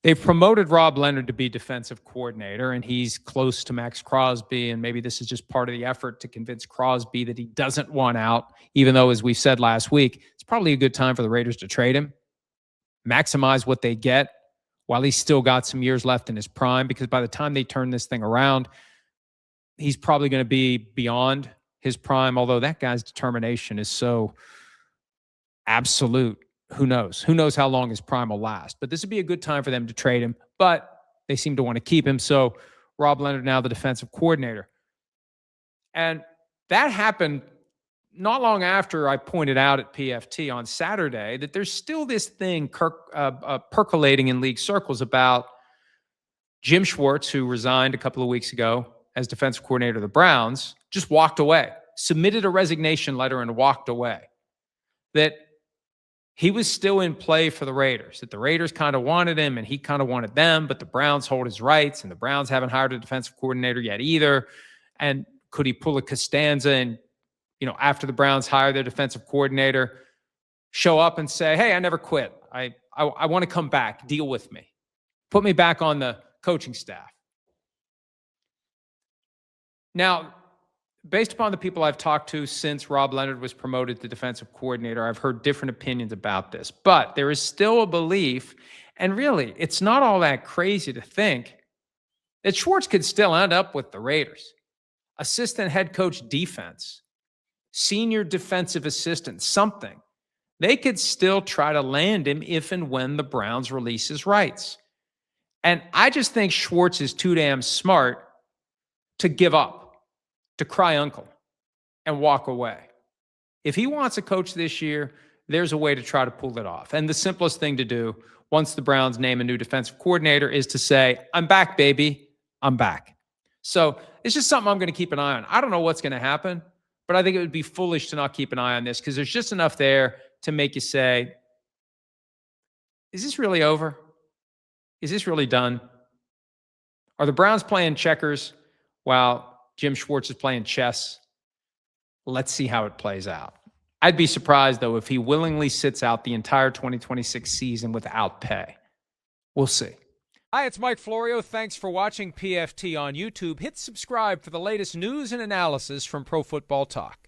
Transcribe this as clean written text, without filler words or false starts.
They've promoted Rob Leonard to be defensive coordinator, and he's close to Max Crosby, and maybe this is just part of the effort to convince Crosby that he doesn't want out, even though, as we said last week, it's probably a good time for the Raiders to trade him, maximize what they get while he's still got some years left in his prime, because by the time they turn this thing around, he's probably going to be beyond his prime, although that guy's determination is so absolute. Who knows? Who knows how long his prime will last? But this would be a good time for them to trade him, but they seem to want to keep him. So Rob Leonard now the defensive coordinator. And that happened not long after I pointed out at PFT on Saturday that there's still this thing percolating in league circles about Jim Schwartz, who resigned a couple of weeks ago as defensive coordinator of the Browns, just walked away, submitted a resignation letter and walked away. That he was still in play for the Raiders, that the Raiders kind of wanted him and he kind of wanted them, but the Browns hold his rights, and the Browns haven't hired a defensive coordinator yet either. And could he pull a Costanza and, after the Browns hire their defensive coordinator, show up and say, hey, I never quit. I want to come back. Deal with me. Put me back on the coaching staff. Now, based upon the people I've talked to since Rob Leonard was promoted to defensive coordinator, I've heard different opinions about this. But there is still a belief, and really, it's not all that crazy to think, that Schwartz could still end up with the Raiders. Assistant head coach defense, senior defensive assistant, something. They could still try to land him if and when the Browns release his rights. And I just think Schwartz is too damn smart to give up, to cry uncle and walk away. If he wants a coach this year, there's a way to try to pull it off. And the simplest thing to do once the Browns name a new defensive coordinator is to say, I'm back, baby. I'm back. So it's just something I'm going to keep an eye on. I don't know what's going to happen, but I think it would be foolish to not keep an eye on this, because there's just enough there to make you say, is this really over? Is this really done? Are the Browns playing checkers while Jim Schwartz is playing chess? Let's see how it plays out. I'd be surprised, though, if he willingly sits out the entire 2026 season without pay. We'll see. Hi, it's Mike Florio. Thanks for watching PFT on YouTube. Hit subscribe for the latest news and analysis from Pro Football Talk.